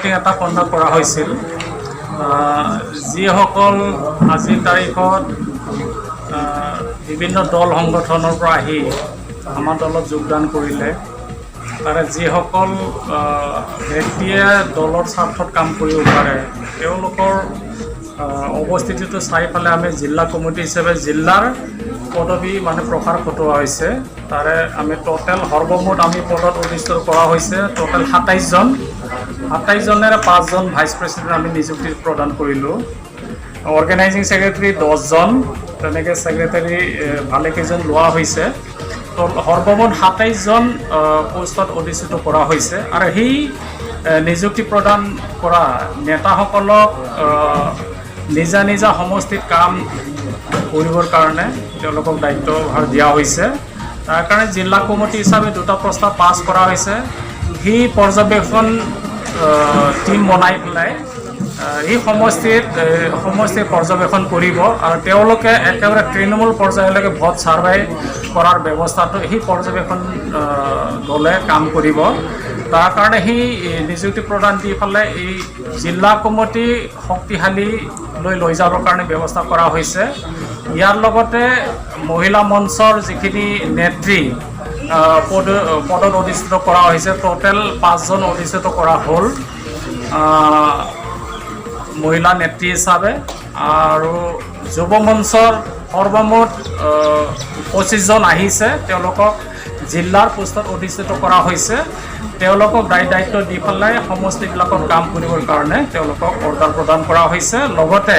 meeting এটা conduct কৰা হৈছিল যিসকল আজিৰ তাৰিখত বিভিন্ন দল সংগঠনৰ পৰা আহি আমাৰ দলত যোগদান কৰিলে তাৰে যিসকল ব্যক্তিয়ে দলৰ স্বাৰ্থত কাম কৰিব পাৰে তেওঁলোকৰ অৱস্থিতিটো চাই পেলাই আমি জিলা কমিটি হিচাপে জিলাৰ পদবী মানে প্ৰসাৰ ঘটোৱা হৈছে তাৰে আমি টোটেল সৰ্বমুঠ আমি পদত অধিষ্ঠিত কৰা হৈছে টোটেল 27জনেৰে 5জন ভাইচ প্ৰেচিডেণ্ট আমি নিযুক্তি প্ৰদান কৰিলোঁ অৰ্গেনাইজিং ছেক্ৰেটাৰী 10জন তেনেকৈ ছেক্ৰেটাৰী ভালেকেইজন লোৱা হৈছে তো সৰ্বমুঠ 27জন পোষ্টত অধিষ্ঠিত কৰা হৈছে আৰু সেই নিযুক্তি প্ৰদান কৰা নেতাসকলক নিজা নিজা সমষ্টিত কাম কৰিবৰ কাৰণে তেওঁলোকক দায়িত্বভাৰ দিয়া হৈছে তাৰ কাৰণে জিলা কমিটি হিচাপে দুটা প্ৰস্তাৱ পাছ কৰা হৈছে সেই পৰ্যবেক্ষণ টিম বনাই পেলাই এই সমষ্টিৰ পৰ্যবেক্ষণ কৰিব আৰু তেওঁলোকে একেবাৰে তৃণমূল পৰ্যায়লৈকে ভোট ছাৰ্ভে কৰাৰ ব্যৱস্থাটো সেই পৰ্যবেক্ষণ দলে কাম কৰিব তাৰ কাৰণে সেই নিযুক্তি প্ৰদান দি পেলাই এই জিলা কমিটি শক্তিশালী লৈ যাবৰ কাৰণে ব্যৱস্থা কৰা হৈছে ইয়াৰ লগতে মহিলা মঞ্চৰ যিখিনি নেত্ৰী পদত অধিষ্ঠিত কৰা হৈছে টোটেল 5জন অধিষ্ঠিত কৰা হ'ল মহিলা নেত্ৰী হিচাপে আৰু যুৱ মঞ্চৰ সৰ্বমুঠ 25জন আহিছে তেওঁলোকক জিলাৰ পোষ্টত অধিষ্ঠিত কৰা হৈছে তেওঁলোকক দায়িত্ব দি পেলাই সমষ্টিবিলাকত কাম কৰিবৰ কাৰণে তেওঁলোকক অৰ্ডাৰ প্ৰদান কৰা হৈছে লগতে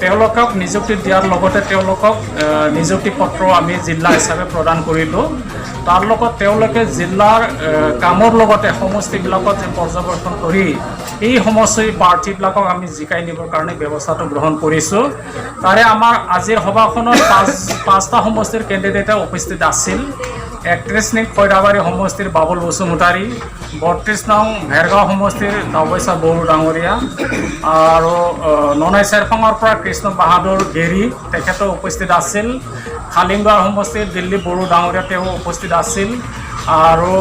তেওঁলোকক নিযুক্তি দিয়াৰ লগতে তেওঁলোকক নিযুক্তি পত্ৰ আমি জিলা হিচাপে প্ৰদান কৰিলোঁ তাৰ লগত তেওঁলোকে জিলাৰ কামৰ লগতে সমষ্টিবিলাকত যে পৰ্যবেক্ষণ কৰি এই সমষ্টিৰ প্ৰাৰ্থীবিলাকক আমি জিকাই নিবৰ কাৰণে ব্যৱস্থাটো গ্ৰহণ কৰিছোঁ তাৰে আমাৰ আজিৰ সভাখনত 5টা সমষ্টিৰ কেণ্ডিডেটে উপস্থিত আছিল 31 নং খৈৰাবাৰী সমষ্টিৰ বাবুল বসুমতাৰী 32 নং ভেৰগাঁও সমষ্টিৰ দাৱৈচা বড়ো ডাঙৰীয়া আৰু ননাই চেৰফাঙৰ পৰা কৃষ্ণ বাহাদুৰ গেৰী তেখেতো উপস্থিত আছিল খালিংগাৰ সমষ্টিৰ দিল্লী বড়ো ডাঙৰীয়া তেওঁ উপস্থিত আছিল আৰু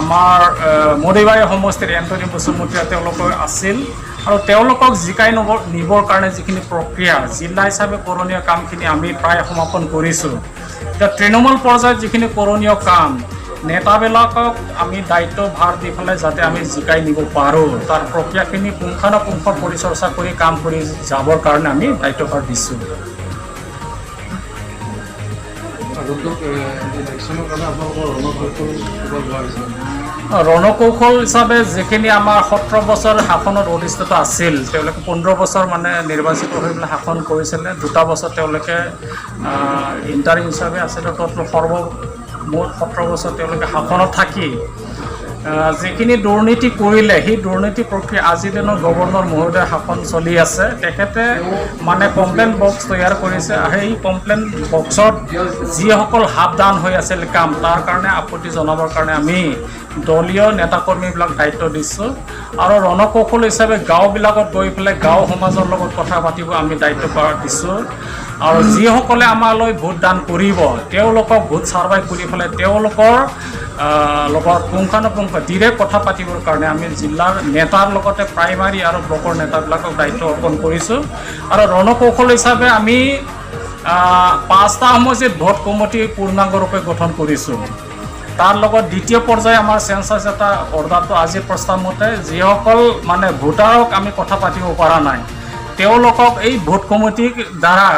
আমাৰ মৰিবাৰী সমষ্টিৰ এণ্টনি বসুমতীয়া তেওঁলোকৰ আছিল আৰু তেওঁলোকক জিকাই নিবৰ কাৰণে যিখিনি প্ৰক্ৰিয়া জিলা হিচাপে কৰণীয় কামখিনি আমি প্ৰায় সমাপন কৰিছোঁ এতিয়া তৃণমূল পৰ্যায়ত যিখিনি কৰণীয় কাম নেতাবিলাকক আমি দায়িত্বভাৰ দি পেলাই যাতে আমি জিকাই নিব পাৰোঁ তাৰ প্ৰক্ৰিয়াখিনি পুংখানুপুংখ পৰিচৰ্চা কৰি কাম কৰি যাবৰ কাৰণে আমি দায়িত্বভাৰ দিছোঁ ৰণকৌশল হিচাপে যিখিনি আমাৰ 17 বছৰ শাসনত অধিষ্ঠিত আছিল তেওঁলোকে 15 বছৰ মানে নিৰ্বাচিত হৈ পেলাই শাসন কৰিছিলে 2টা বছৰ তেওঁলোকে ইণ্টাৰিম হিচাপে আছিলে সৰ্বমুঠ 17 বছৰ তেওঁলোকে শাসনত থাকি যিখিনি দুৰ্নীতি কৰিলে সেই দুৰ্নীতি প্ৰক্ৰিয়া আজিৰ দিনত গভৰ্ণৰ মহোদয় শাসন চলি আছে তেখেতে মানে কমপ্লেইন বক্স তৈয়াৰ কৰিছে আৰু সেই কমপ্লেইন বক্সত যিসকল সাৱধান হৈ আছিল কাম তাৰ কাৰণে আপত্তি জনাবৰ কাৰণে আমি দলীয় নেতাকৰ্মীবিলাক দায়িত্ব দিছোঁ আৰু ৰণকৌশল হিচাপে গাঁওবিলাকত গৈ পেলাই গাঁও সমাজৰ লগত কথা পাতিব আমি দায়িত্ব দিছোঁ আৰু যিসকলে আমালৈ ভোটদান কৰিব তেওঁলোকক ভোট ছাৰ্ভে কৰি পেলাই তেওঁলোকৰ লগত পুংখানুপুংখ ডিৰেক্ট কথা পাতিবৰ কাৰণে আমি জিলাৰ নেতাৰ লগতে প্ৰাইমাৰী আৰু ব্লকৰ নেতাবিলাকক দায়িত্ব অৰ্পণ কৰিছোঁ আৰু ৰণকৌশল হিচাপে আমি 5টা সমষ্টিত ভোট কমিটি পূৰ্ণাংগৰূপে গঠন কৰিছোঁ তাৰ লগত দ্বিতীয় পৰ্যায়ে আমাৰ চেঞ্চাছ এটা অৰ্ডাৰটো আজিৰ প্ৰস্তাৱ মতে যিসকল মানে ভোটাৰক আমি কথা পাতিব পৰা নাই তেওঁলোকক এই ভোট কমিটিৰ দ্বাৰা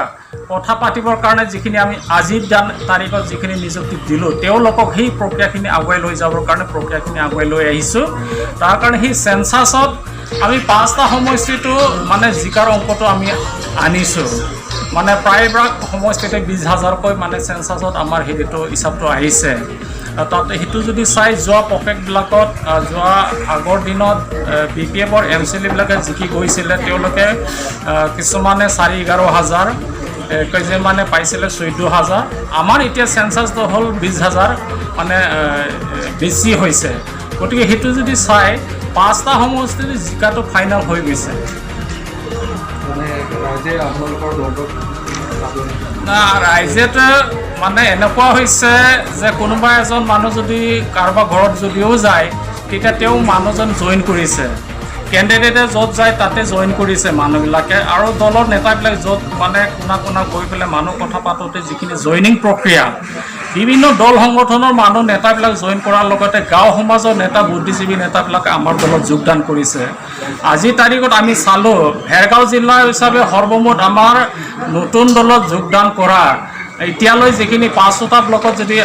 কথা পাতিবৰ কাৰণে যিখিনি আমি আজিৰ তাৰিখত যিখিনি নিযুক্তি দিলোঁ তেওঁলোকক সেই প্ৰক্ৰিয়াখিনি আগুৱাই লৈ যাবৰ কাৰণে প্ৰক্ৰিয়াখিনি আগুৱাই লৈ আহিছোঁ তাৰ কাৰণে সেই চেঞ্চাছত আমি 5টা সমষ্টিটো মানে জিকাৰ অংকটো আমি আনিছোঁ মানে প্ৰায়ভাগ সমষ্টিতে 20,000কৈ মানে চেঞ্চাছত আমাৰ হেৰিটো হিচাপটো আহিছে তাতে সেইটো যদি চাই যোৱা পকেটবিলাকত যোৱা আগৰ দিনত BPFৰ MCLবিলাকে জিকি গৈছিলে তেওঁলোকে কিছুমানে 4,11,000 কেইজনমানে পাইছিলে 14,000 আমাৰ এতিয়া চেঞ্চাছটো হ'ল 20,000 মানে বেছি হৈছে গতিকে সেইটো যদি চাই 5টা সমষ্টিৰ জিকাটো ফাইনেল হৈ গৈছে না ৰাইজেতো মানে এনেকুৱা হৈছে যে কোনোবা এজন মানুহ যদি কাৰোবাৰ ঘৰত যদিও যায় তেতিয়া তেওঁ মানুহজন জইন কৰিছে কেণ্ডিডেটে য'ত যায় তাতে জইন কৰিছে মানুহবিলাকে আৰু দলৰ নেতাবিলাক য'ত মানে কোনা কোনা গৈ পেলাই মানুহ কথা পাতোঁতে যিখিনি জইনিং প্ৰক্ৰিয়া বিভিন্ন দল সংগঠনৰ মানুহ নেতাবিলাক জইন কৰাৰ লগতে গাঁও সমাজৰ নেতা বুদ্ধিজীৱী নেতাবিলাকে আমাৰ দলত যোগদান কৰিছে আজিৰ তাৰিখত আমি চালোঁ ভেৰগাঁও জিলা হিচাপে সৰ্বমুঠ আমাৰ নতুন দলত যোগদান কৰা এতিয়ালৈ যিখিনি 5টা ব্লকত যদি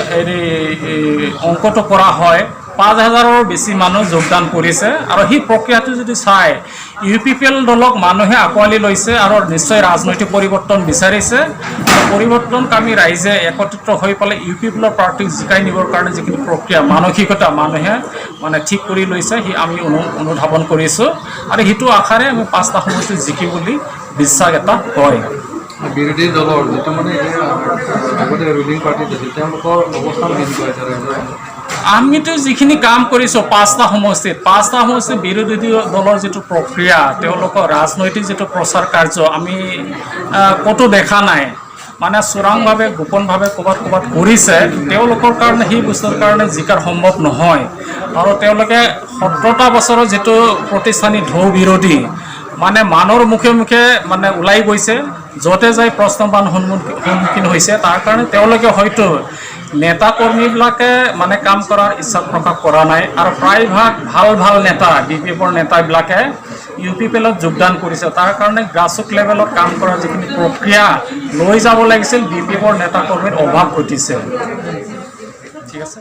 অংকটো কৰা হয় 5,000ৰো বেছি মানুহ যোগদান কৰিছে আৰু সেই প্ৰক্ৰিয়াটো যদি চাই UPPL দলক মানুহে আঁকোৱালি লৈছে আৰু নিশ্চয় ৰাজনৈতিক পৰিৱৰ্তন বিচাৰিছে আৰু পৰিৱৰ্তনকামী ৰাইজে একত্ৰিত হৈ পেলাই UPPLৰ প্ৰাৰ্থীক জিকাই নিবৰ কাৰণে যিখিনি প্ৰক্ৰিয়া মানসিকতা মানুহে মানে ঠিক কৰি লৈছে সি আমি অনুধাৱন কৰিছোঁ আৰু সেইটো আশাৰে আমি 5টা সমষ্টি জিকি বুলি বিশ্বাস এটা হয় বিৰোধী দলৰ যিটো মানে আগতে ৰুলিং পাৰ্টি আছিল তেওঁলোকৰ অৱস্থান কেনেকুৱা হৈছে আমিতো যিখিনি কাম কৰিছোঁ 5টা সমষ্টিত বিৰোধী দলৰ যিটো প্ৰক্ৰিয়া তেওঁলোকৰ ৰাজনৈতিক যিটো প্ৰচাৰ কাৰ্য আমি ক'তো দেখা নাই মানে চোৰাংভাৱে গোপনভাৱে ক'ৰবাত কৰিছে তেওঁলোকৰ কাৰণে সেই বস্তুৰ কাৰণে জিকাৰ সম্ভৱ নহয় আৰু তেওঁলোকে 17টা বছৰৰ যিটো প্ৰতিষ্ঠানিক ঢৌ বিৰোধী মানে মানুহৰ মুখে মুখে মানে ওলাই গৈছে য'তে যাই প্ৰশ্নবান সন্মুখীন হৈছে তাৰ কাৰণে তেওঁলোকে হয়তো নেতা কৰ্মীবিলাকে মানে কাম কৰাৰ ইচ্ছা প্ৰকাশ কৰা নাই আৰু প্ৰায়ভাগ ভাল নেতা BPFৰ নেতাবিলাকে UPPLত যোগদান কৰিছে তাৰ কাৰণে গ্ৰাছৰুট লেভেলত কাম কৰাৰ যিখিনি প্ৰক্ৰিয়া লৈ যাব লাগিছিল BPFৰ নেতা কৰ্মীৰ অভাৱ ঘটিছে ঠিক আছে